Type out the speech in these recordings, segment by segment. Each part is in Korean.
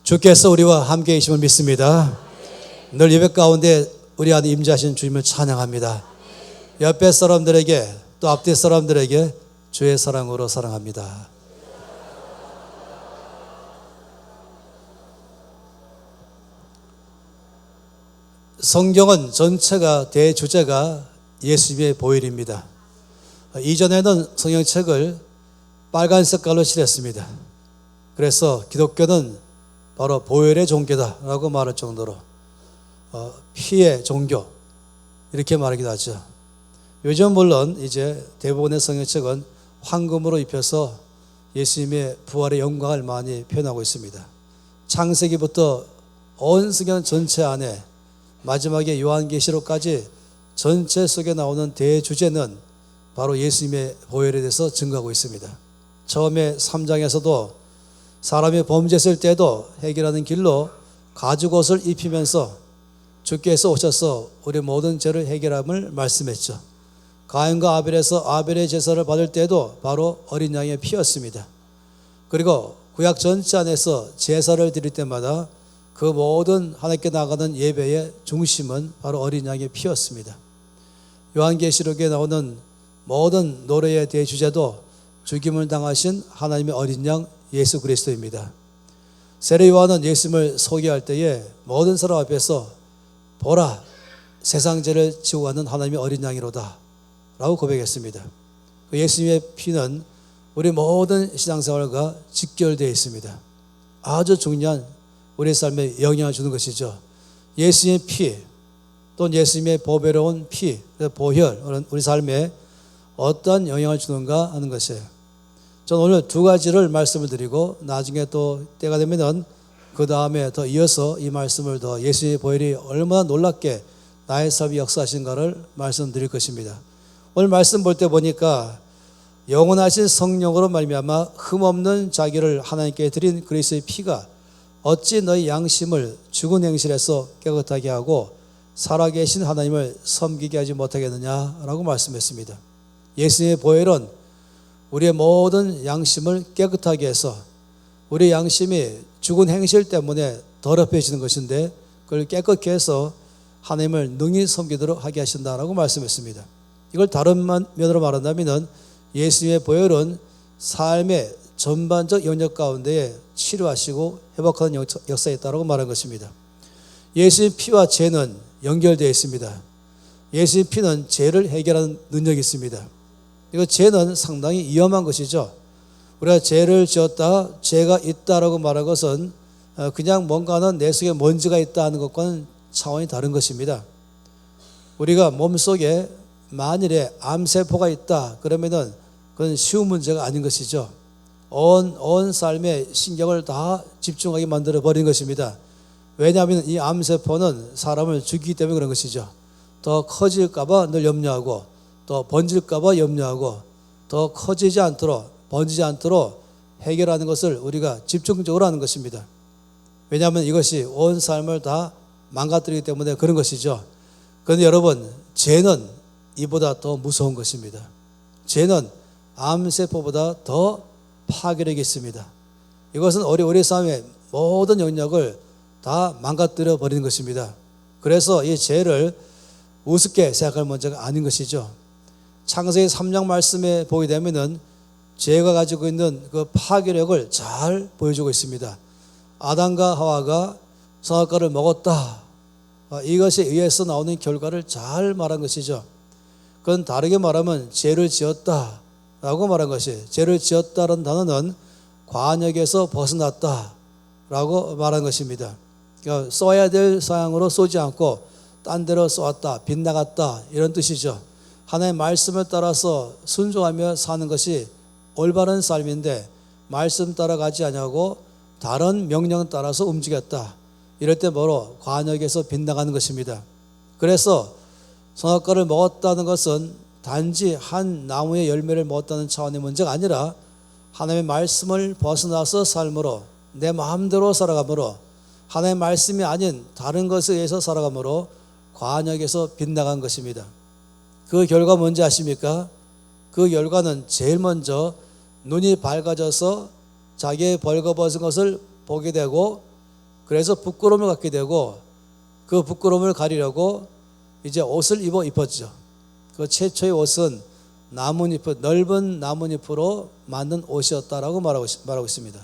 주께서 우리와 함께 계심을 믿습니다. 늘 예배 가운데 우리 안에 임재하신 주님을 찬양합니다. 옆에 사람들에게 또 앞뒤 사람들에게 주의 사랑으로 사랑합니다. 성경은 전체가 대주제가 예수님의 보혈입니다. 이전에는 성경책을 빨간 색깔로 칠했습니다. 그래서 기독교는 바로 보혈의 종교다라고 말할 정도로 피의 종교 이렇게 말하기도 하죠. 요즘 물론 이제 대부분의 성경책은 황금으로 입혀서 예수님의 부활의 영광을 많이 표현하고 있습니다. 창세기부터 온 성경 전체 안에 마지막에 요한계시록까지 전체 속에 나오는 대주제는 바로 예수님의 보혈에 대해서 증거하고 있습니다. 처음에 3장에서도 사람이 범죄했을 때도 해결하는 길로 가죽옷을 입히면서 주께서 오셔서 우리 모든 죄를 해결함을 말씀했죠. 가인과 아벨에서 아벨의 제사를 받을 때도 바로 어린 양의 피였습니다. 그리고 구약 전체 안에서 제사를 드릴 때마다 그 모든 하나님께 나가는 예배의 중심은 바로 어린 양의 피였습니다. 요한계시록에 나오는 모든 노래의 대주제도 죽임을 당하신 하나님의 어린 양 예수 그리스도입니다. 세례 요한은 예수님을 소개할 때에 모든 사람 앞에서 보라 세상 죄를 지고 가는 하나님의 어린 양이로다 라고 고백했습니다. 그 예수님의 피는 우리 모든 신앙생활과 직결되어 있습니다. 아주 중요한 우리 삶에 영향을 주는 것이죠. 예수님의 피 또는 예수님의 보배로운 피, 보혈 우리 삶에 어떤 영향을 주는가 하는 것이에요. 저는 오늘 두 가지를 말씀을 드리고 나중에 또 때가 되면은 그 다음에 더 이어서 이 말씀을 더 예수의 보혈이 얼마나 놀랍게 나의 삶이 역사하신가를 말씀드릴 것입니다. 오늘 말씀 볼 때 보니까 영원하신 성령으로 말미암아 흠없는 자기를 하나님께 드린 그리스도의 피가 어찌 너희 양심을 죽은 행실에서 깨끗하게 하고 살아계신 하나님을 섬기게 하지 못하겠느냐라고 말씀했습니다. 예수님의 보혈은 우리의 모든 양심을 깨끗하게 해서 우리 양심이 죽은 행실 때문에 더럽혀지는 것인데 그걸 깨끗게 해서 하나님을 능히 섬기도록 하게 하신다라고 말씀했습니다. 이걸 다른 면으로 말한다면 예수님의 보혈은 삶의 전반적 영역 가운데 치료하시고 회복하는 역사에 있다고 말한 것입니다. 예수의 피와 죄는 연결되어 있습니다. 예수의 피는 죄를 해결하는 능력이 있습니다. 이거 죄는 상당히 위험한 것이죠. 우리가 죄를 지었다, 죄가 있다라고 말한 것은 그냥 뭔가는 내 속에 먼지가 있다 하는 것과는 차원이 다른 것입니다. 우리가 몸속에 만일에 암세포가 있다 그러면은 그건 쉬운 문제가 아닌 것이죠. 온 삶의 신경을 다 집중하게 만들어 버린 것입니다. 왜냐하면 이 암세포는 사람을 죽이기 때문에 그런 것이죠. 더 커질까 봐 늘 염려하고 또 번질까 봐 염려하고 더 커지지 않도록 번지지 않도록 해결하는 것을 우리가 집중적으로 하는 것입니다. 왜냐하면 이것이 온 삶을 다 망가뜨리기 때문에 그런 것이죠. 그런데 여러분, 죄는 이보다 더 무서운 것입니다. 죄는 암세포보다 더 파괴력이 있습니다. 이것은 우리 삶의 모든 영역을 다 망가뜨려 버리는 것입니다. 그래서 이 죄를 우습게 생각할 문제가 아닌 것이죠. 창세기 3장 말씀에 보게 되면은 죄가 가지고 있는 그 파괴력을 잘 보여주고 있습니다. 아담과 하와가 선악과를 먹었다. 이것에 의해서 나오는 결과를 잘 말한 것이죠. 그건 다르게 말하면 죄를 지었다 라고 말한 것이, 죄를 지었다는 단어는 관역에서 벗어났다 라고 말한 것입니다. 그러니까 써야 될 사양으로 쏘지 않고 딴 데로 쏘았다, 빗나갔다 이런 뜻이죠. 하나님의 말씀을 따라서 순종하며 사는 것이 올바른 삶인데 말씀 따라가지 아니하고 다른 명령 따라서 움직였다. 이럴 때 뭐로 관역에서 빗나가는 것입니다. 그래서 선악과를 먹었다는 것은 단지 한 나무의 열매를 먹었다는 차원의 문제가 아니라 하나님의 말씀을 벗어나서 삶으로 내 마음대로 살아감으로 하나님의 말씀이 아닌 다른 것에 의해서 살아감으로 관역에서 빗나간 것입니다. 그 결과 뭔지 아십니까? 그 결과는 제일 먼저 눈이 밝아져서 자기의 벌거벗은 것을 보게 되고 그래서 부끄러움을 갖게 되고 그 부끄러움을 가리려고 이제 옷을 입었죠. 그 최초의 옷은 나뭇잎, 넓은 나뭇잎으로 만든 옷이었다라고 말하고 있습니다.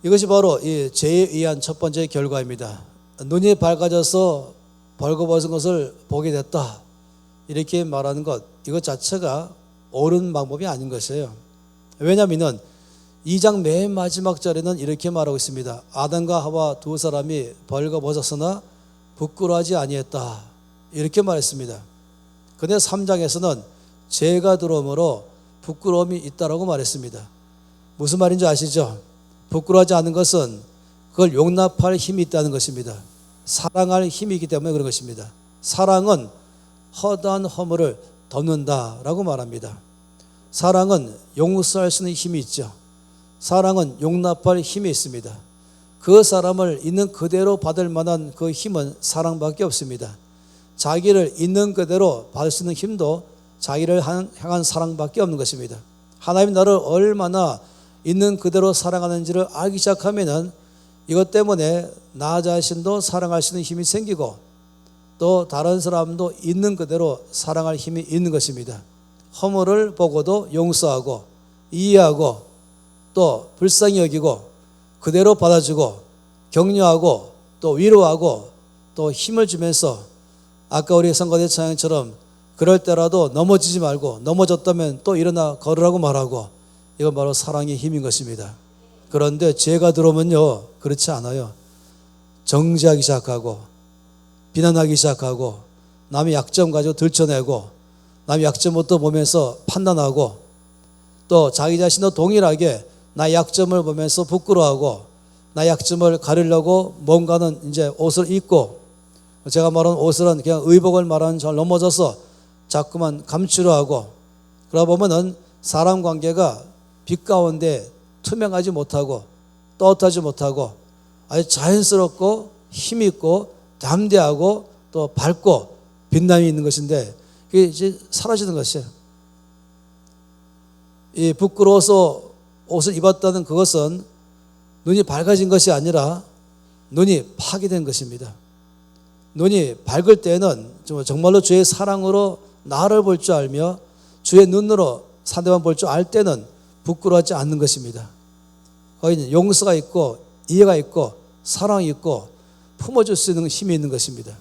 이것이 바로 이 죄에 의한 첫 번째 결과입니다. 눈이 밝아져서 벌거벗은 것을 보게 됐다, 이렇게 말하는 것, 이것 자체가 옳은 방법이 아닌 것이에요. 왜냐하면 2장 맨 마지막 절에는 이렇게 말하고 있습니다. 아담과 하와 두 사람이 벌거벗었으나 부끄러워하지 아니했다, 이렇게 말했습니다. 근데 3장에서는 죄가 들어오므로 부끄러움이 있다라고 말했습니다. 무슨 말인지 아시죠? 부끄러워하지 않는 것은 그걸 용납할 힘이 있다는 것입니다. 사랑할 힘이 있기 때문에 그런 것입니다. 사랑은 허다한 허물을 덮는다라고 말합니다. 사랑은 용서할 수 있는 힘이 있죠. 사랑은 용납할 힘이 있습니다. 그 사람을 있는 그대로 받을 만한 그 힘은 사랑밖에 없습니다. 자기를 있는 그대로 받을 수 있는 힘도 자기를 향한 사랑밖에 없는 것입니다. 하나님 나를 얼마나 있는 그대로 사랑하는지를 알기 시작하면은 이것 때문에 나 자신도 사랑할 수 있는 힘이 생기고 또 다른 사람도 있는 그대로 사랑할 힘이 있는 것입니다. 허물을 보고도 용서하고 이해하고 또 불쌍히 여기고 그대로 받아주고 격려하고 또 위로하고 또 힘을 주면서 아까 우리 성가대 찬양처럼 그럴 때라도 넘어지지 말고 넘어졌다면 또 일어나 걸으라고 말하고, 이건 바로 사랑의 힘인 것입니다. 그런데 죄가 들어오면요, 그렇지 않아요. 정죄하기 시작하고 비난하기 시작하고 남의 약점 가지고 들춰내고 남의 약점부터 보면서 판단하고 또 자기 자신도 동일하게 나의 약점을 보면서 부끄러워하고 나의 약점을 가리려고 뭔가는 이제 옷을 입고, 제가 말하는 옷은 그냥 의복을 말하는 잘 넘어져서 자꾸만 감추려 하고, 그러다 보면은 사람 관계가 빛 가운데 투명하지 못하고 떳하지 못하고 아주 자연스럽고 힘있고 담대하고 또 밝고 빛남이 있는 것인데 그게 이제 사라지는 것이에요. 이 부끄러워서 옷을 입었다는 그것은 눈이 밝아진 것이 아니라 눈이 파괴된 것입니다. 눈이 밝을 때는 정말로 주의 사랑으로 나를 볼 줄 알며 주의 눈으로 상대방 볼 줄 알 때는 부끄러워하지 않는 것입니다. 거기는 용서가 있고 이해가 있고 사랑이 있고 품어줄 수 있는 힘이 있는 것입니다.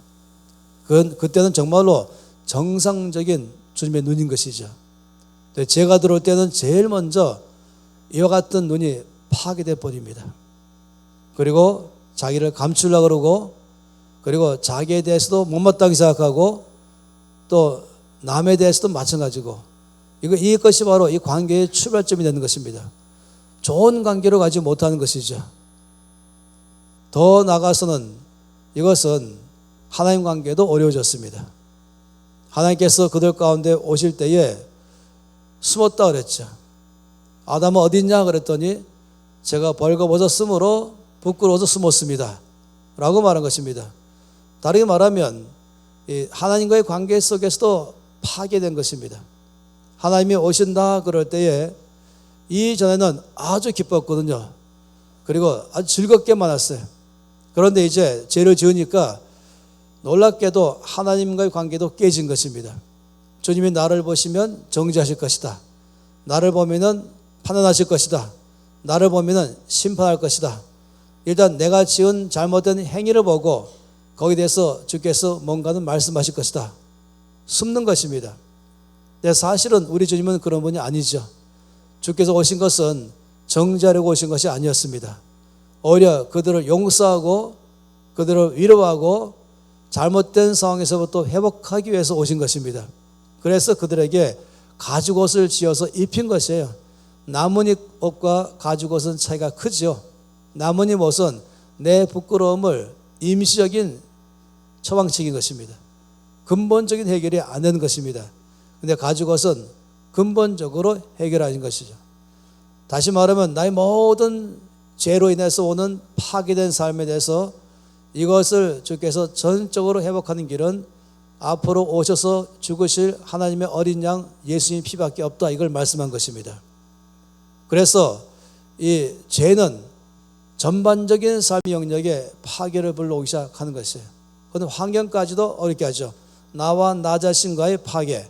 그때는 정말로 정상적인 주님의 눈인 것이죠. 죄가 들어올 때는 제일 먼저 이와 같은 눈이 파괴돼 버립니다. 그리고 자기를 감추려고 그러고 그리고 자기에 대해서도 못마땅히 생각하고 또 남에 대해서도 마찬가지고, 이것이 바로 이 관계의 출발점이 되는 것입니다. 좋은 관계로 가지 못하는 것이죠. 더 나아가서는 이것은 하나님 관계도 어려워졌습니다. 하나님께서 그들 가운데 오실 때에 숨었다 그랬죠. 아담은 어디 있냐 그랬더니 제가 벌거벗었으므로 부끄러워서 숨었습니다 라고 말한 것입니다. 다르게 말하면 하나님과의 관계 속에서도 파괴된 것입니다. 하나님이 오신다 그럴 때에 이전에는 아주 기뻤거든요. 그리고 아주 즐겁게 만났어요. 그런데 이제 죄를 지으니까 놀랍게도 하나님과의 관계도 깨진 것입니다. 주님이 나를 보시면 정죄하실 것이다. 나를 보면은 판단하실 것이다. 나를 보면은 심판할 것이다. 일단 내가 지은 잘못된 행위를 보고 거기에 대해서 주께서 뭔가는 말씀하실 것이다. 숨는 것입니다. 근데 사실은 우리 주님은 그런 분이 아니죠. 주께서 오신 것은 정죄하려고 오신 것이 아니었습니다. 오히려 그들을 용서하고 그들을 위로하고 잘못된 상황에서부터 회복하기 위해서 오신 것입니다. 그래서 그들에게 가죽옷을 지어서 입힌 것이에요. 나뭇잎 옷과 가죽옷은 차이가 크죠. 나뭇잎 옷은 내 부끄러움을 임시적인 처방책인 것입니다. 근본적인 해결이 안 되는 것입니다. 그런데 가죽옷은 근본적으로 해결하는 것이죠. 다시 말하면 나의 모든 죄로 인해서 오는 파괴된 삶에 대해서 이것을 주께서 전적으로 회복하는 길은 앞으로 오셔서 죽으실 하나님의 어린 양 예수님 피밖에 없다, 이걸 말씀한 것입니다. 그래서 이 죄는 전반적인 삶의 영역에 파괴를 불러오기 시작하는 것이에요. 그건 환경까지도 어렵게 하죠. 나와 나 자신과의 파괴,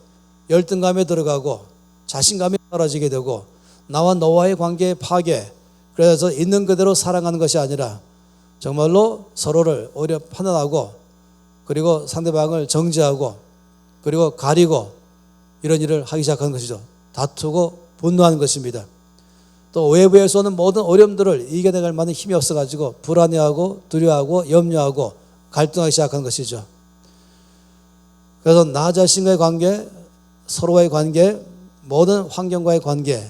열등감에 들어가고 자신감이 떨어지게 되고 나와 너와의 관계의 파괴. 그래서 있는 그대로 사랑하는 것이 아니라 정말로 서로를 오히려 판단하고 그리고 상대방을 정죄하고 그리고 가리고 이런 일을 하기 시작하는 것이죠. 다투고 분노하는 것입니다. 또 외부에서 오는 모든 어려움들을 이겨내갈 만한 힘이 없어가지고 불안해하고 두려워하고 염려하고 갈등하기 시작하는 것이죠. 그래서 나 자신과의 관계, 서로와의 관계, 모든 환경과의 관계,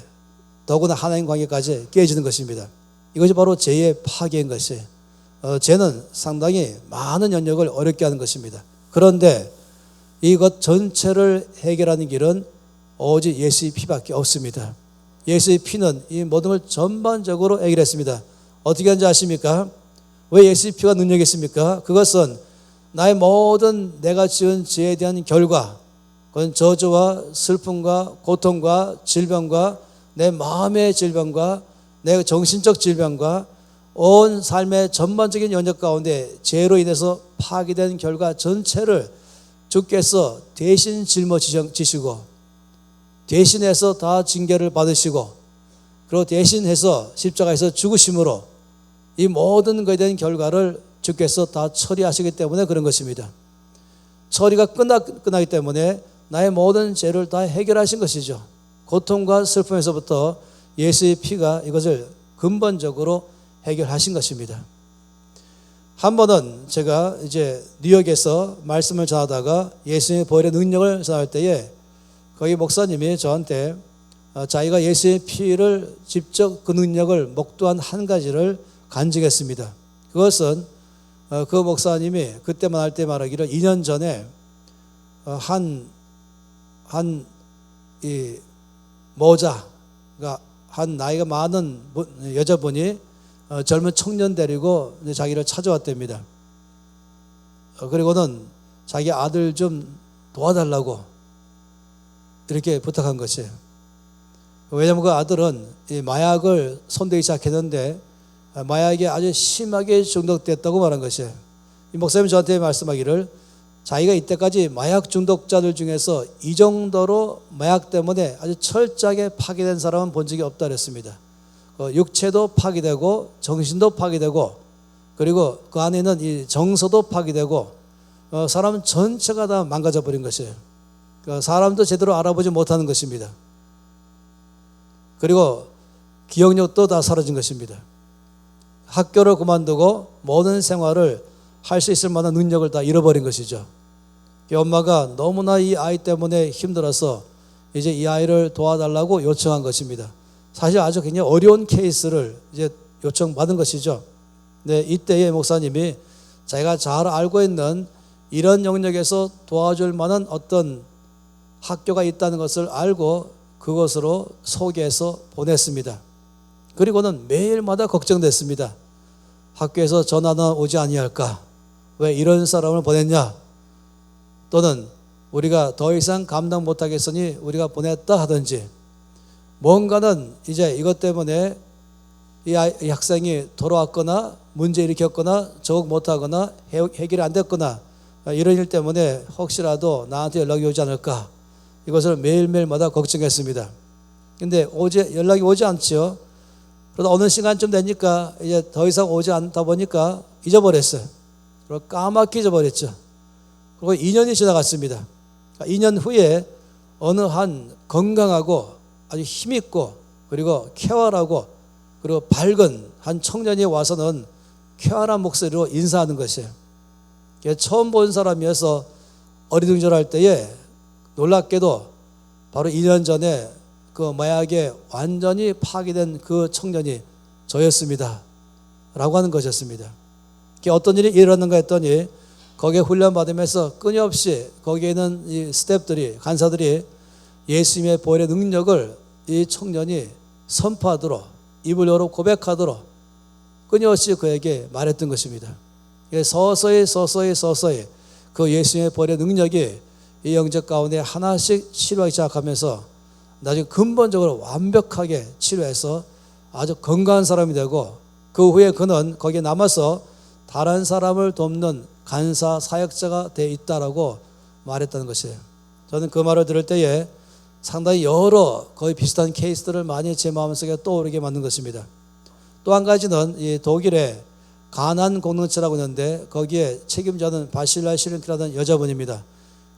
더구나 하나님 관계까지 깨지는 것입니다. 이것이 바로 죄의 파괴인 것이에요. 죄는 상당히 많은 영역을 어렵게 하는 것입니다. 그런데 이것 전체를 해결하는 길은 오직 예수의 피밖에 없습니다. 예수의 피는 이 모든 걸 전반적으로 해결했습니다. 어떻게 하는지 아십니까? 왜 예수의 피가 능력이 있습니까? 그것은 나의 모든 내가 지은 죄에 대한 결과, 그건 저주와 슬픔과 고통과 질병과 내 마음의 질병과 내 정신적 질병과 온 삶의 전반적인 영역 가운데 죄로 인해서 파괴된 결과 전체를 주께서 대신 짊어지시고 대신해서 다 징계를 받으시고 그리고 대신해서 십자가에서 죽으심으로 이 모든 것에 대한 결과를 주께서 다 처리하시기 때문에 그런 것입니다. 처리가 끝나기 때문에 나의 모든 죄를 다 해결하신 것이죠. 고통과 슬픔에서부터 예수의 피가 이것을 근본적으로 해결하신 것입니다. 한 번은 제가 이제 뉴욕에서 말씀을 전하다가 예수님의 보혈의 능력을 전할 때에 거기 목사님이 저한테 자기가 예수의 피를 직접 그 능력을 목도한 한 가지를 간증했습니다. 그것은 그 목사님이 그때만 할 때 말하기를 2년 전에 이 모자가 한 나이가 많은 여자분이 젊은 청년 데리고 자기를 찾아왔답니다. 그리고는 자기 아들 좀 도와달라고 이렇게 부탁한 것이에요. 왜냐하면 그 아들은 이 마약을 손대기 시작했는데 마약에 아주 심하게 중독됐다고 말한 것이에요. 이 목사님이 저한테 말씀하기를 자기가 이때까지 마약 중독자들 중에서 이 정도로 마약 때문에 아주 철저하게 파괴된 사람은 본 적이 없다 그랬습니다. 육체도 파괴되고 정신도 파괴되고 그리고 그 안에 있는 이 정서도 파괴되고 사람 전체가 다 망가져 버린 것이에요. 사람도 제대로 알아보지 못하는 것입니다. 그리고 기억력도 다 사라진 것입니다. 학교를 그만두고 모든 생활을 할 수 있을 만한 능력을 다 잃어버린 것이죠. 엄마가 너무나 이 아이 때문에 힘들어서 이제 이 아이를 도와달라고 요청한 것입니다. 사실 아주 굉장히 어려운 케이스를 이제 요청받은 것이죠. 네, 이때에 목사님이 자기가 잘 알고 있는 이런 영역에서 도와줄 만한 어떤 학교가 있다는 것을 알고 그것으로 소개해서 보냈습니다. 그리고는 매일마다 걱정됐습니다. 학교에서 전화는 오지 아니할까? 왜 이런 사람을 보냈냐? 또는 우리가 더 이상 감당 못하겠으니 우리가 보냈다 하든지 뭔가는 이제 이것 때문에 이 학생이 돌아왔거나 문제 일으켰거나 적응 못하거나 해결이 안 됐거나 이런 일 때문에 혹시라도 나한테 연락이 오지 않을까? 이것을 매일매일마다 걱정했습니다. 근데 연락이 오지 않죠. 그러다 어느 시간쯤 되니까 이제 더 이상 오지 않다 보니까 잊어버렸어요. 그리고 까맣게 잊어버렸죠. 그리고 2년이 지나갔습니다. 2년 후에 어느 한 건강하고 아주 힘있고 그리고 쾌활하고 그리고 밝은 한 청년이 와서는 쾌활한 목소리로 인사하는 것이에요. 처음 본 사람이어서 어리둥절할 때에 놀랍게도 바로 2년 전에 그 마약에 완전히 파괴된 그 청년이 저였습니다. 라고 하는 것이었습니다. 어떤 일이 일어났는가 했더니 거기에 훈련받으면서 끊임없이 거기에 있는 이 스태프들이, 간사들이 예수님의 보혈의 능력을 이 청년이 선포하도록 입을 열어 고백하도록 끊임없이 그에게 말했던 것입니다. 서서히 그 예수님의 보혈의 능력이 이 영적 가운데 하나씩 치료하기 시작하면서 나중에 근본적으로 완벽하게 치료해서 아주 건강한 사람이 되고 그 후에 그는 거기에 남아서 다른 사람을 돕는 간사 사역자가 돼 있다라고 말했다는 것이에요. 저는 그 말을 들을 때에 상당히 여러 거의 비슷한 케이스들을 많이 제 마음속에 떠오르게 만든 것입니다. 또 한 가지는 이 독일의 가난 공동체라고 있는데 거기에 책임자는 바실라 시른크라는 여자분입니다.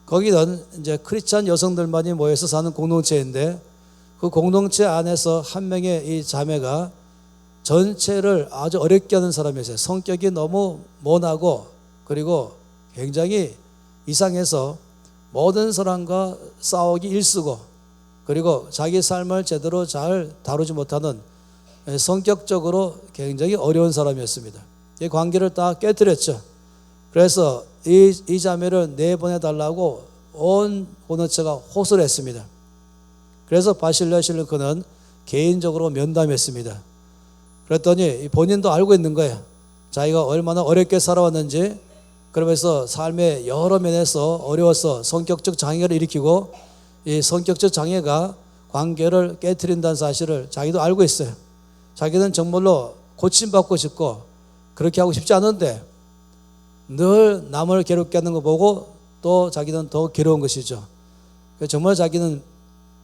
거기는 이제 크리스찬 여성들만이 모여서 사는 공동체인데 그 공동체 안에서 한 명의 이 자매가 전체를 아주 어렵게 하는 사람이었어요. 성격이 너무 모나고 그리고 굉장히 이상해서 모든 사람과 싸우기 일쑤고 그리고 자기 삶을 제대로 잘 다루지 못하는 성격적으로 굉장히 어려운 사람이었습니다. 이 관계를 다 깨뜨렸죠. 그래서 이 자매를 내보내달라고 온 공동체가 호소를 했습니다. 그래서 바실라 시른크는 개인적으로 면담했습니다. 그랬더니 본인도 알고 있는 거예요. 자기가 얼마나 어렵게 살아왔는지, 그러면서 삶의 여러 면에서 어려워서 성격적 장애를 일으키고 이 성격적 장애가 관계를 깨트린다는 사실을 자기도 알고 있어요. 자기는 정말로 고침받고 싶고 그렇게 하고 싶지 않은데 늘 남을 괴롭게 하는 거 보고 또 자기는 더 괴로운 것이죠. 정말 자기는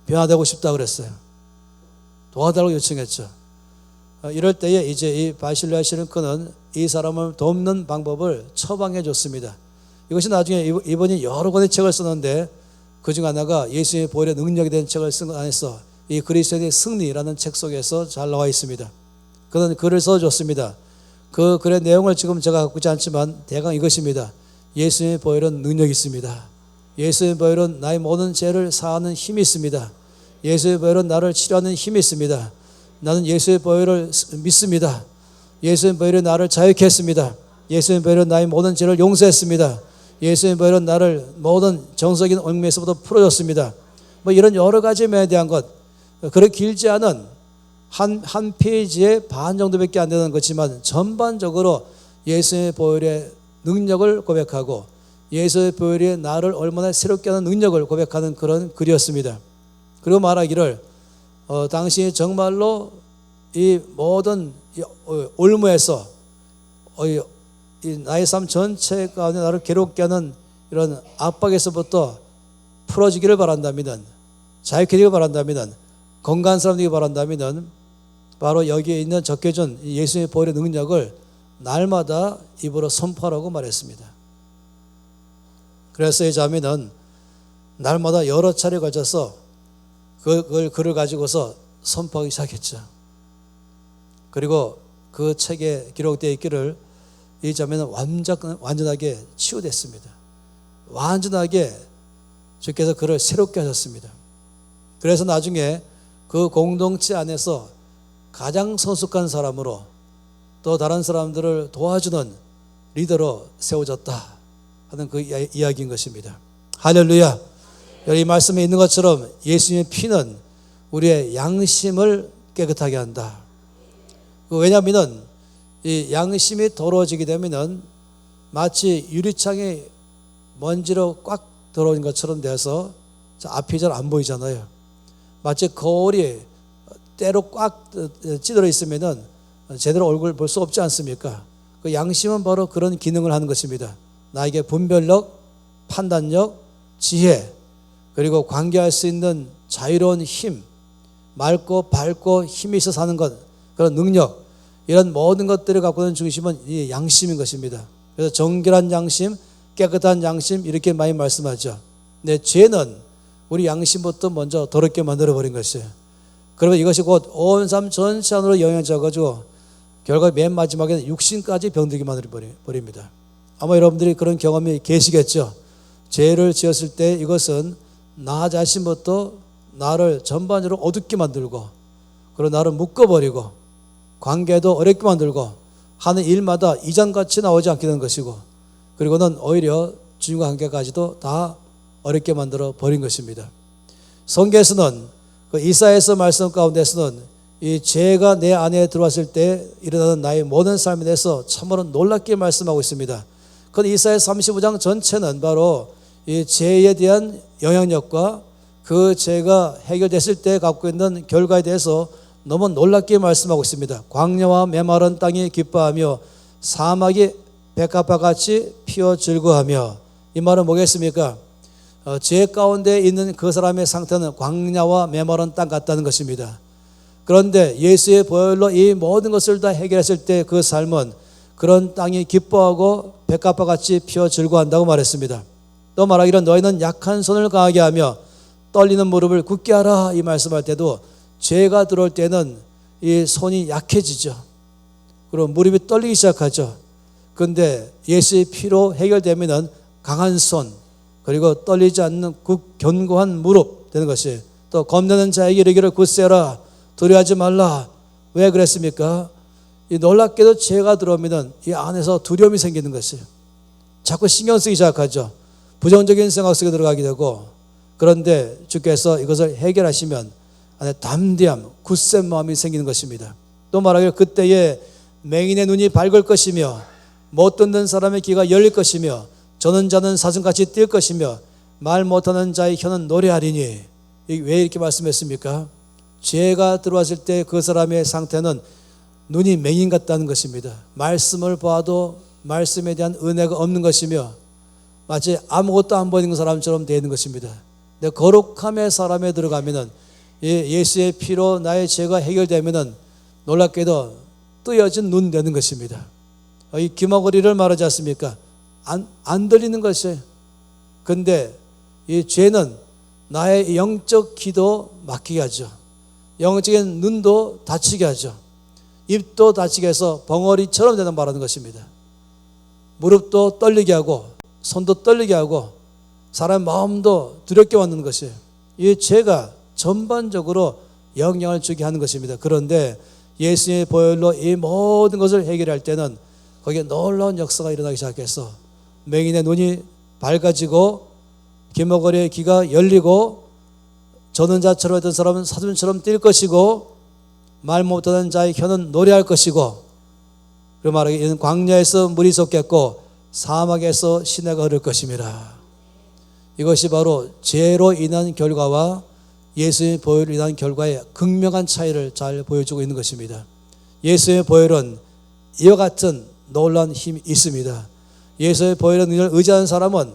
변화되고 싶다 그랬어요. 도와달라고 요청했죠. 이럴 때에 이제 이 바실라 시른크는 이 사람을 돕는 방법을 처방해 줬습니다. 이것이 나중에 이분이 여러 권의 책을 썼는데 그중 하나가 예수의 보혈의 능력이 된 책을 쓴 것 안에서 이 그리스도의 승리라는 책 속에서 잘 나와 있습니다. 그는 글을 써줬습니다. 그 글의 내용을 지금 제가 갖고 있지 않지만 대강 이것입니다. 예수의 보혈은 능력이 있습니다. 예수의 보혈은 나의 모든 죄를 사하는 힘이 있습니다. 예수의 보혈은 나를 치료하는 힘이 있습니다. 나는 예수의 보혈을 믿습니다. 예수의 보혈이 나를 자유케 했습니다. 예수의 보혈은 나의 모든 죄를 용서했습니다. 예수의 보혈은 나를 모든 정적인 얽매에서부터 풀어줬습니다. 뭐 이런 여러 가지 면에 대한 것, 그렇게 길지 않은 한 페이지의 반 정도밖에 안 되는 것이지만 전반적으로 예수의 보혈의 능력을 고백하고 예수의 보혈이 나를 얼마나 새롭게 하는 능력을 고백하는 그런 글이었습니다. 그리고 말하기를 당시 정말로 이 모든 올무에서 이 나의 삶 전체 가운데 나를 괴롭게 하는 이런 압박에서부터 풀어지기를 바란다면, 자유케 되기를 바란다면, 건강한 사람 되기를 바란다면 바로 여기에 있는 적혀준 예수의 보혈의 능력을 날마다 입으로 선포하라고 말했습니다. 그래서 이 자매는 날마다 여러 차례 걸쳐서 글을 가지고서 선포하기 시작했죠. 그리고 그 책에 기록되어 있기를 이 자매는 완전하게 치유됐습니다. 완전하게 주께서 그를 새롭게 하셨습니다. 그래서 나중에 그 공동체 안에서 가장 성숙한 사람으로 또 다른 사람들을 도와주는 리더로 세워졌다 하는 그 이야기인 것입니다. 할렐루야. 이 말씀에 있는 것처럼 예수님의 피는 우리의 양심을 깨끗하게 한다. 왜냐하면 이 양심이 더러워지게 되면 마치 유리창에 먼지로 꽉 들어온 것처럼 돼서 앞이 잘 안 보이잖아요. 마치 거울이 때로 꽉 찌들어 있으면 제대로 얼굴 볼 수 없지 않습니까? 그 양심은 바로 그런 기능을 하는 것입니다. 나에게 분별력, 판단력, 지혜, 그리고 관계할 수 있는 자유로운 힘, 맑고 밝고 힘이 있어 사는 것, 그런 능력, 이런 모든 것들을 갖고 있는 중심은 이 양심인 것입니다. 그래서 정결한 양심, 깨끗한 양심 이렇게 많이 말씀하죠. 근데 죄는 우리 양심부터 먼저 더럽게 만들어버린 것이에요. 그러면 이것이 곧 온 삶 전체 안으로 영향을 줘가지고 결과 맨 마지막에는 육신까지 병들게 만들어버립니다. 아마 여러분들이 그런 경험이 계시겠죠. 죄를 지었을 때 이것은 나 자신부터 나를 전반적으로 어둡게 만들고 그리고 나를 묶어버리고 관계도 어렵게 만들고 하는 일마다 이전같이 나오지 않게 되는 것이고 그리고는 오히려 주님과 관계까지도 다 어렵게 만들어 버린 것입니다. 성경에서는 그 이사야서 말씀 가운데서는 이 죄가 내 안에 들어왔을 때 일어나는 나의 모든 삶에 대해서 참으로 놀랍게 말씀하고 있습니다. 그 이사야 35장 전체는 바로 이 죄에 대한 영향력과 그 죄가 해결됐을 때 갖고 있는 결과에 대해서 너무 놀랍게 말씀하고 있습니다. 광야와 메마른 땅이 기뻐하며 사막이 백합화같이 피어 즐거워하며. 이 말은 뭐겠습니까? 죄 가운데 있는 그 사람의 상태는 광야와 메마른 땅 같다는 것입니다. 그런데 예수의 보혈로 이 모든 것을 다 해결했을 때 그 삶은 그런 땅이 기뻐하고 백합화같이 피어 즐거워한다고 말했습니다. 또 말하기를 너희는 약한 손을 강하게 하며 떨리는 무릎을 굳게 하라, 이 말씀할 때도 죄가 들어올 때는 이 손이 약해지죠. 그리고 무릎이 떨리기 시작하죠. 그런데 예수의 피로 해결되면은 강한 손, 그리고 떨리지 않는 견고한 무릎 되는 것이, 또 겁내는 자에게 이르기를 굳세라, 두려워하지 말라. 왜 그랬습니까? 이 놀랍게도 죄가 들어오면은 이 안에서 두려움이 생기는 것이에요. 자꾸 신경 쓰기 시작하죠. 부정적인 생각 속에 들어가게 되고. 그런데 주께서 이것을 해결하시면 안에 담대함, 굳센 마음이 생기는 것입니다. 또 말하기를 그때에 맹인의 눈이 밝을 것이며 못 듣는 사람의 귀가 열릴 것이며 저는 자는 사슴같이 뛸 것이며 말 못하는 자의 혀는 노래하리니. 왜 이렇게 말씀했습니까? 죄가 들어왔을 때 그 사람의 상태는 눈이 맹인 같다는 것입니다. 말씀을 봐도 말씀에 대한 은혜가 없는 것이며 마치 아무것도 안 보이는 사람처럼 되는 것입니다. 근데 거룩함의 사람에 들어가면은 예수의 피로 나의 죄가 해결되면은 놀랍게도 뜨여진 눈 되는 것입니다. 이 귀머거리를 말하지 않습니까? 안 들리는 것이에요. 근데 이 죄는 나의 영적 귀도 막히게 하죠. 영적인 눈도 다치게 하죠. 입도 다치게 해서 벙어리처럼 되는 말하는 것입니다. 무릎도 떨리게 하고 손도 떨리게 하고 사람 마음도 두렵게 만드는 것이에요. 이 죄가 전반적으로 영향을 주게 하는 것입니다. 그런데 예수의 보혈로 이 모든 것을 해결할 때는 거기에 놀라운 역사가 일어나기 시작해서 맹인의 눈이 밝아지고 귀머거리의 귀가 열리고 저는 자처럼 했던 사람은 사슴처럼 뛸 것이고 말 못하는 자의 혀는 노래할 것이고, 그 말하기 이는 광야에서 물이 솟겠고 사막에서 시내가 흐를 것임이라. 이것이 바로 죄로 인한 결과와 예수의 보혈로 인한 결과의 극명한 차이를 잘 보여주고 있는 것입니다. 예수의 보혈은 이와 같은 놀라운 힘이 있습니다. 예수의 보혈의 능력을 의지하는 사람은,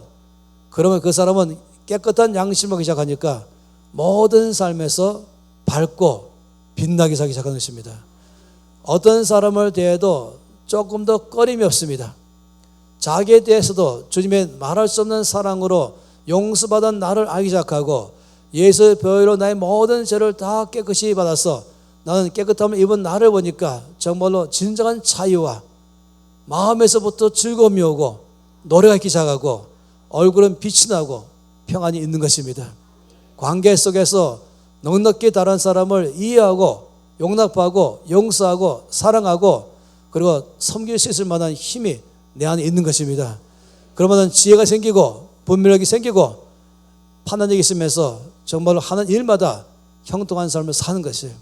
그러면 그 사람은 깨끗한 양심을 하기 시작하니까 모든 삶에서 밝고 빛나기 시작하는 것입니다. 어떤 사람을 대해도 조금 더 꺼림이 없습니다. 자기에 대해서도 주님의 말할 수 없는 사랑으로 용서받은 나를 알기 시작하고 예수의 보혈로 나의 모든 죄를 다 깨끗이 받아서 나는 깨끗함을 입은 나를 보니까 정말로 진정한 자유와 마음에서부터 즐거움이 오고 노래가 있기 시작하고 얼굴은 빛이 나고 평안이 있는 것입니다. 관계 속에서 넉넉히 다른 사람을 이해하고 용납하고 용서하고 사랑하고 그리고 섬길 수 있을 만한 힘이 내 안에 있는 것입니다. 그러면 지혜가 생기고 분별력이 생기고 판단력이 있으면서 정말로 하는 일마다 형통한 삶을 사는 것이에요.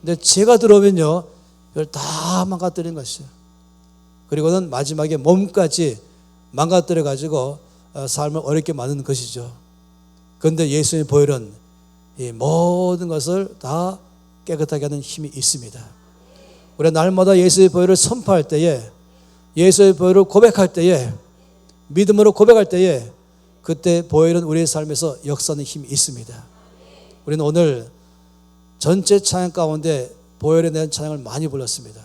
근데 죄가 들어오면요, 이걸 다 망가뜨리는 것이에요. 그리고는 마지막에 몸까지 망가뜨려 가지고 삶을 어렵게 만드는 것이죠. 그런데 예수의 보혈은 이 모든 것을 다 깨끗하게 하는 힘이 있습니다. 우리가 날마다 예수의 보혈을 선포할 때에, 예수의 보혈을 고백할 때에, 믿음으로 고백할 때에 그때 보혈은 우리의 삶에서 역사하는 힘이 있습니다. 우리는 오늘 전체 찬양 가운데 보혈에 대한 찬양을 많이 불렀습니다.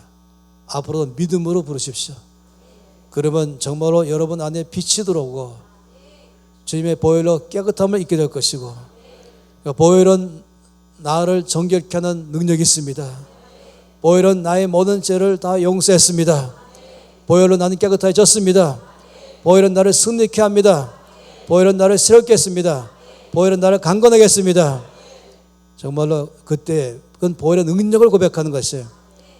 앞으로도 믿음으로 부르십시오. 그러면 정말로 여러분 안에 빛이 들어오고 주님의 보혈로 깨끗함을 입게 될 것이고, 보혈은 나를 정결케 하는 능력이 있습니다. 보혈은 나의 모든 죄를 다 용서했습니다. 보혈로 나는 깨끗해졌습니다. 보혈은 나를 승리케 합니다. 보혈은 나를 새롭게 했습니다. 보혈은 나를 강건하게 했습니다. 정말로 그때 그건 보혈의 능력을 고백하는 것이에요.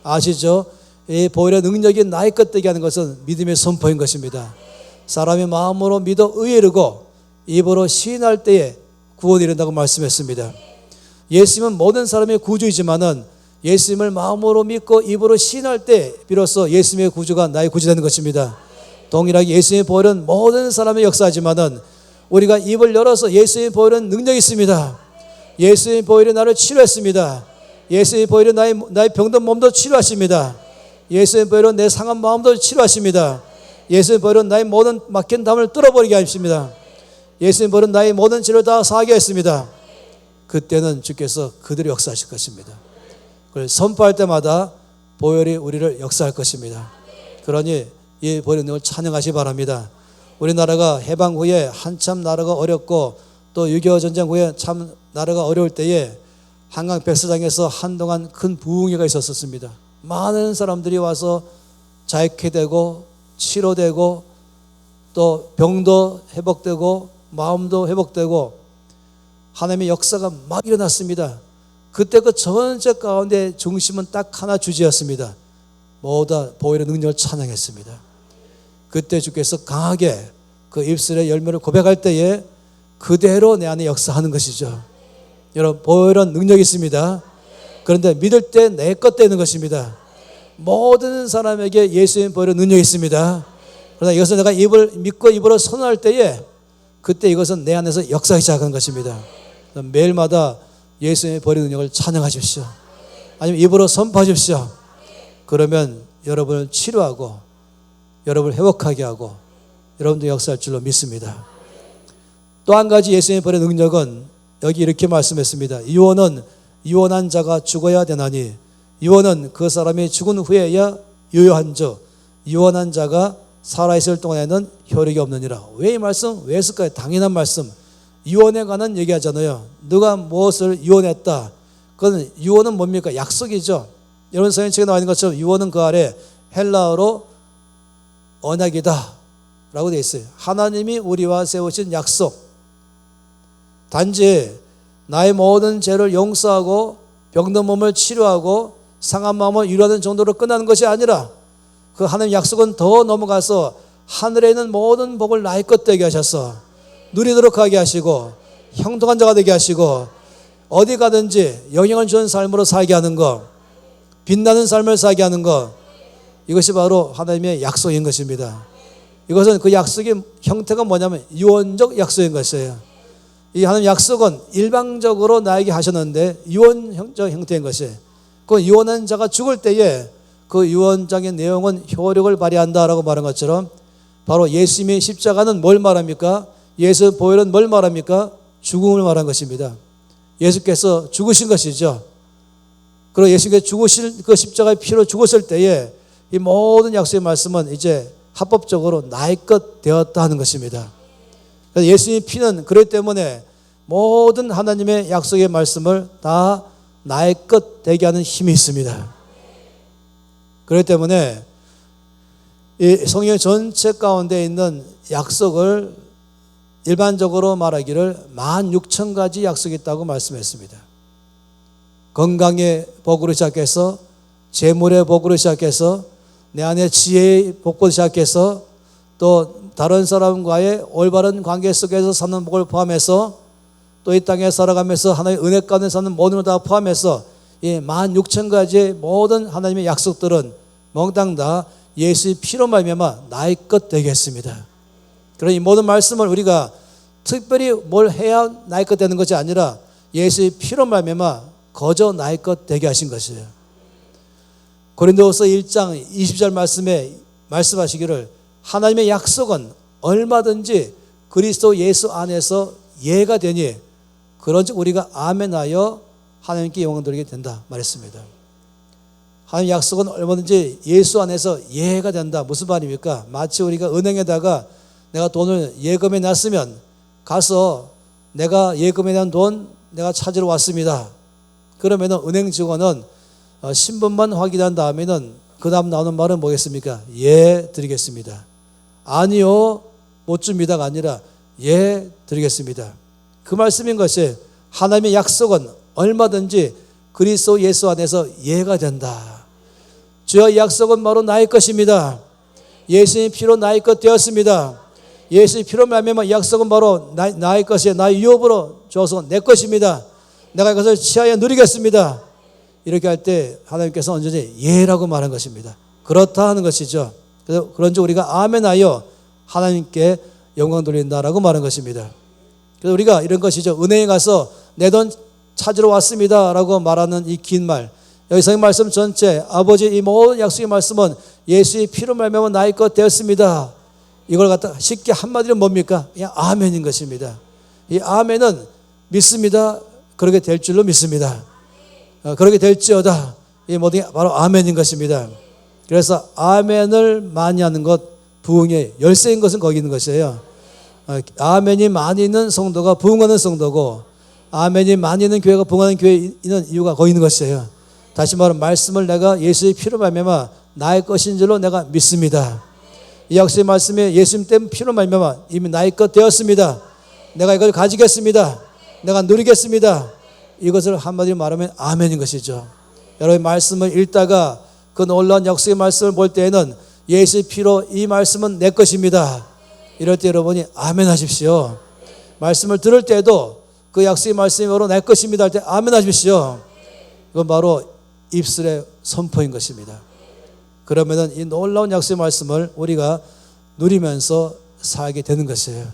아시죠? 이 보혈의 능력이 나의 것 되게 하는 것은 믿음의 선포인 것입니다. 사람이 마음으로 믿어 의에 이르고 입으로 시인할 때에 구원이 이른다고 말씀했습니다. 예수님은 모든 사람의 구주이지만은 예수님을 마음으로 믿고 입으로 시인할 때 비로소 예수님의 구주가 나의 구주되는 것입니다. 동일하게 예수님의 보혈은 모든 사람의 역사지만은 우리가 입을 열어서 예수님의 보혈은 능력이 있습니다. 예수님의 보혈이 나를 치료했습니다. 예수의 보혈로 나의 병든 몸도 치료하십니다. 예수의 보혈로 내 상한 마음도 치료하십니다. 예수의 보혈로 나의 모든 막힌 담을 뚫어버리게 하십니다. 예수의 보혈로 나의 모든 죄를 다 사하게 했습니다. 그때는 주께서 그들이 역사하실 것입니다. 그걸 선포할 때마다 보혈이 우리를 역사할 것입니다. 그러니 이 보혈의 능력을 찬양하시 바랍니다. 우리나라가 해방 후에 한참 나라가 어렵고 또 6.25 전쟁 후에 참 나라가 어려울 때에 한강 백사장에서 한동안 큰 부흥회가 있었습니다. 많은 사람들이 와서 자유케되고 치료되고 또 병도 회복되고 마음도 회복되고 하나님의 역사가 막 일어났습니다. 그때 그 전체 가운데 중심은 딱 하나 주제였습니다. 모두 다 보혈의 능력을 찬양했습니다. 그때 주께서 강하게 그 입술의 열매를 고백할 때에 그대로 내 안에 역사하는 것이죠. 여러분, 보혈은 능력이 있습니다. 그런데 믿을 때 내 것 되는 것입니다. 모든 사람에게 예수의 보혈은 능력이 있습니다. 그러나 이것을 내가 믿고 입으로 선언할 때에 그때 이것은 내 안에서 역사하기 시작하는 것입니다. 매일마다 예수의 보혈의 능력을 찬양하십시오. 아니면 입으로 선포하십시오. 그러면 여러분을 치료하고 여러분을 회복하게 하고 여러분도 역사할 줄로 믿습니다. 또 한 가지 예수의 보혈의 능력은 여기 이렇게 말씀했습니다. 유언은 유언한 자가 죽어야 되나니 유언은 그 사람이 죽은 후에야 유효한즉 유언한 자가 살아있을 동안에는 효력이 없느니라. 왜 이 말씀? 왜 했을까요? 당연한 말씀. 유언에 관한 얘기하잖아요. 누가 무엇을 유언했다. 그건 유언은 뭡니까? 약속이죠. 여러분 성경책에 나와 있는 것처럼 유언은 그 아래 헬라어로 언약이다 라고 되어 있어요. 하나님이 우리와 세우신 약속. 단지 나의 모든 죄를 용서하고 병든 몸을 치료하고 상한 마음을 위로하는 정도로 끝나는 것이 아니라 그 하나님의 약속은 더 넘어가서 하늘에 있는 모든 복을 나의 것 되게 하셔서 누리도록 하게 하시고 형통한 자가 되게 하시고 어디 가든지 영향을 주는 삶으로 살게 하는 것, 빛나는 삶을 살게 하는 것, 이것이 바로 하나님의 약속인 것입니다. 이것은 그 약속의 형태가 뭐냐면 유언적 약속인 것이에요. 이 하나님 약속은 일방적으로 나에게 하셨는데 유언적 형태인 것이에요. 그 유언한 자가 죽을 때에 그 유언장의 내용은 효력을 발휘한다라고 말한 것처럼 바로 예수님의 십자가는 뭘 말합니까? 예수 보혈은 뭘 말합니까? 죽음을 말한 것입니다. 예수께서 죽으신 것이죠. 그리고 예수께서 죽으실 그 십자가의 피로 죽었을 때에 이 모든 약속의 말씀은 이제 합법적으로 나의 것 되었다 하는 것입니다. 그래서 예수님의 피는 그렇기 때문에 모든 하나님의 약속의 말씀을 다 나의 것 되게 하는 힘이 있습니다. 그렇기 때문에 이 성경 전체 가운데 있는 약속을 일반적으로 말하기를 16,000가지 약속이 있다고 말씀했습니다. 건강의 복으로 시작해서 재물의 복으로 시작해서 내 안에 지혜의 복부터 시작해서 또 다른 사람과의 올바른 관계 속에서 사는 복을 포함해서 또 이 땅에 살아가면서 하나님의 은혜 가운데 사는 모든 걸 다 포함해서 이 16,000가지의 모든 하나님의 약속들은 몽땅 다 예수의 피로 말미암아 나의 것 되겠습니다. 그러니 이 모든 말씀을 우리가 특별히 뭘 해야 나의 것 되는 것이 아니라 예수의 피로 말미암아 거저 나의 것 되게 하신 것이에요. 고린도후서 1장 20절 말씀에 말씀하시기를 하나님의 약속은 얼마든지 그리스도 예수 안에서 예가 되니 그런즉 우리가 아멘하여 하나님께 영광 돌리게 된다 말했습니다. 하나님의 약속은 얼마든지 예수 안에서 예가 된다. 무슨 말입니까? 마치 우리가 은행에다가 내가 돈을 예금해 놨으면 가서 내가 예금해 놓은 돈 내가 찾으러 왔습니다. 그러면 은행 직원은 신분만 확인한 다음에는 그 다음 나오는 말은 뭐겠습니까? 예 드리겠습니다. 아니요 못 줍니다가 아니라 예 드리겠습니다. 그 말씀인 것이 하나님의 약속은 얼마든지 그리스도 예수 안에서 예가 된다. 주여 이 약속은 바로 나의 것입니다. 예수의 피로 나의 것 되었습니다. 예수의 피로 말미암아 이 약속은 바로 나의 것이에요. 나의 유업으로 주어서 내 것입니다. 내가 이것을 취하여 누리겠습니다. 이렇게 할 때 하나님께서 언제든지 예라고 말한 것입니다. 그렇다 하는 것이죠. 그래서 그런지 우리가 아멘하여 하나님께 영광 돌린다라고 말한 것입니다. 그래서 우리가 이런 것이죠. 은행에 가서 내 돈 찾으러 왔습니다 라고 말하는 이 긴 말, 여기 성경 말씀 전체 아버지 이 모든 약속의 말씀은 예수의 피로 말미암아 나의 것 되었습니다. 이걸 갖다 쉽게 한마디로 뭡니까? 그냥 아멘인 것입니다. 이 아멘은 믿습니다. 그렇게 될 줄로 믿습니다. 그렇게 될지어다. 이 모든 게 바로 아멘인 것입니다. 그래서 아멘을 많이 하는 것, 부흥의 열쇠인 것은 거기 있는 것이에요. 아멘이 많이 있는 성도가 부흥하는 성도고, 아멘이 많이 있는 교회가 부흥하는 교회에 있는 이유가 거기 있는 것이에요. 다시 말하면 말씀을 내가 예수의 피로 말미암아 나의 것인 줄로 내가 믿습니다. 이 약속의 말씀에 예수님 때문에 피로 말미암아 이미 나의 것 되었습니다. 내가 이걸 가지겠습니다. 내가 누리겠습니다. 이것을 한마디로 말하면 아멘인 것이죠. 여러분 말씀을 읽다가 그 놀라운 약속의 말씀을 볼 때에는 예수의 피로 이 말씀은 내 것입니다. 이럴 때 여러분이 아멘 하십시오. 말씀을 들을 때도 그 약속의 말씀이 바로 내 것입니다 할 때 아멘 하십시오. 이건 바로 입술의 선포인 것입니다. 그러면은 이 놀라운 약속의 말씀을 우리가 누리면서 살게 되는 것이에요.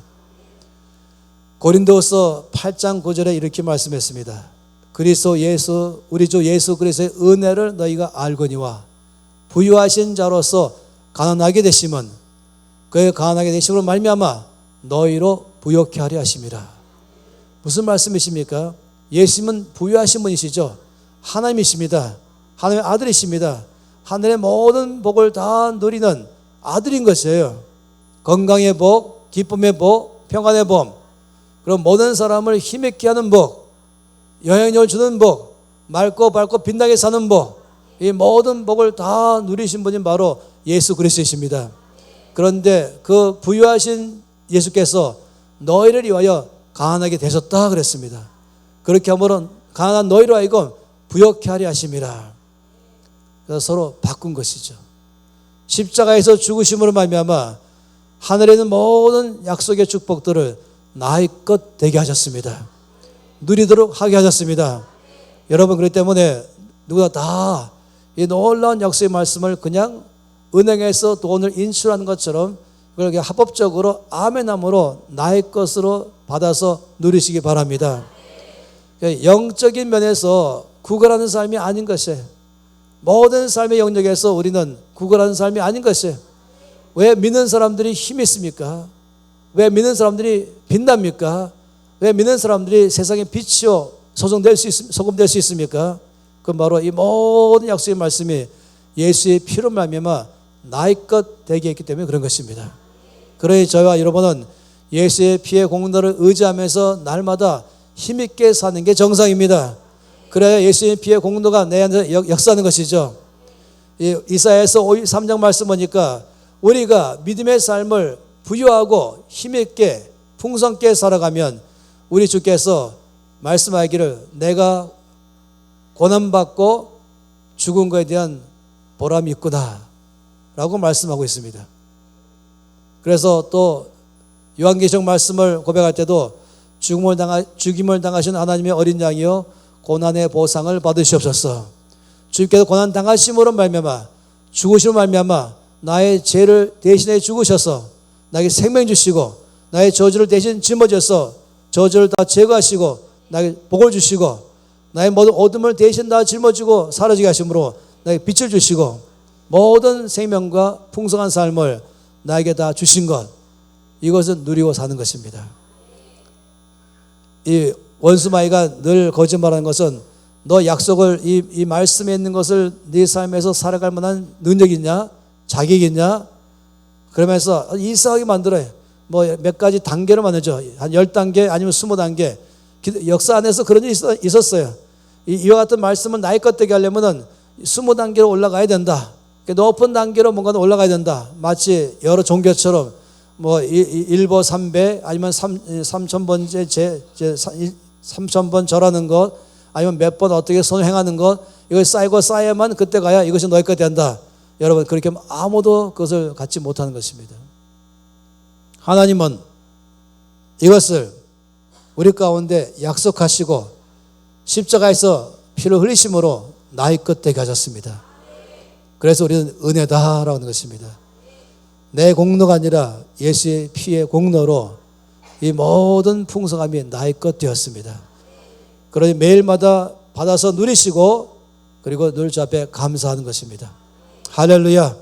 고린도서 8장 9절에 이렇게 말씀했습니다. 그리스도 예수, 우리 주 예수 그리스도의 은혜를 너희가 알거니와 부유하신 자로서 가난하게 되심은 그의 가난하게 되심으로 말미암아 너희로 부욕케 하려 하심이라. 무슨 말씀이십니까? 예수님은 부유하신 분이시죠. 하나님이십니다. 하나님의 아들이십니다. 하늘의 모든 복을 다 누리는 아들인 것이에요. 건강의 복, 기쁨의 복, 평안의 복, 그럼 모든 사람을 힘있게 하는 복, 영향력을 주는 복, 맑고 밝고 빛나게 사는 복, 이 모든 복을 다 누리신 분이 바로 예수 그리스도이십니다. 그런데 그 부유하신 예수께서 너희를 위하여 가난하게 되셨다 그랬습니다. 그렇게 함으로 가난한 너희로 하여금 부욕케 하려 하심이라. 그래서 서로 바꾼 것이죠. 십자가에서 죽으심으로 말미암아 하늘에 있는 모든 약속의 축복들을 나의 것 되게 하셨습니다. 누리도록 하게 하셨습니다. 여러분 그렇기 때문에 누구나 다 이 놀라운 약속의 말씀을 그냥 은행에서 돈을 인출하는 것처럼 그걸 합법적으로 아멘함으로 나의 것으로 받아서 누리시기 바랍니다. 영적인 면에서 구걸하는 삶이 아닌 것이에요. 모든 삶의 영역에서 우리는 구걸하는 삶이 아닌 것이에요. 왜 믿는 사람들이 힘이 있습니까? 왜 믿는 사람들이 빛납니까? 왜 믿는 사람들이 세상의 빛이요 소금 될 수 있습니까? 그건 바로 이 모든 약속의 말씀이 예수의 피로 말미암아 나의 것 되게 했기 때문에 그런 것입니다. 그러니 저와 여러분은 예수의 피의 공로를 의지하면서 날마다 힘있게 사는 게 정상입니다. 그래야 예수의 피의 공로가 내 안에서 역사하는 것이죠. 이사야서 53장 말씀 보니까 우리가 믿음의 삶을 부유하고 힘있게 풍성하게 살아가면 우리 주께서 말씀하기를 내가 고난받고 죽은 것에 대한 보람이 있구나 라고 말씀하고 있습니다. 그래서 또 요한계시록 말씀을 고백할 때도 죽임을 당하신 하나님의 어린 양이요 고난의 보상을 받으시옵소서. 주께서 고난 당하심으로 말미암아 죽으심으로 말미암아 나의 죄를 대신해 죽으셔서 나에게 생명 주시고 나의 저주를 대신 짊어져서 저주를 다 제거하시고 나에게 복을 주시고 나의 모든 어둠을 대신 다 짊어지고 사라지게 하심으로 나에게 빛을 주시고 모든 생명과 풍성한 삶을 나에게 다 주신 것, 이것은 누리고 사는 것입니다. 이 원수마귀가 늘 거짓말하는 것은 너 약속을 이 말씀에 있는 것을 네 삶에서 살아갈 만한 능력이 있냐? 자격이 있냐? 그러면서 이상하게 만들어요. 뭐 몇 가지 단계로 만들죠. 한 10단계 아니면 20단계. 역사 안에서 그런 일이 있었어요. 이와 같은 말씀은 나의 것 되게 하려면은 20단계로 올라가야 된다. 높은 단계로 뭔가 올라가야 된다. 마치 여러 종교처럼 뭐 1보 3배 아니면 3,000번째 3,000번 절하는 것 아니면 몇 번 어떻게 선행하는 것 이걸 쌓이고 쌓여야만 그때 가야 이것이 너의 것 된다. 여러분 그렇게 하면 아무도 그것을 갖지 못하는 것입니다. 하나님은 이것을 우리 가운데 약속하시고 십자가에서 피를 흘리심으로 나의 것 되게 하셨습니다. 그래서 우리는 은혜다라고 하는 것입니다. 내 공로가 아니라 예수의 피의 공로로 이 모든 풍성함이 나의 것 되었습니다. 그러니 매일마다 받아서 누리시고 그리고 늘 주 앞에 감사하는 것입니다. 할렐루야.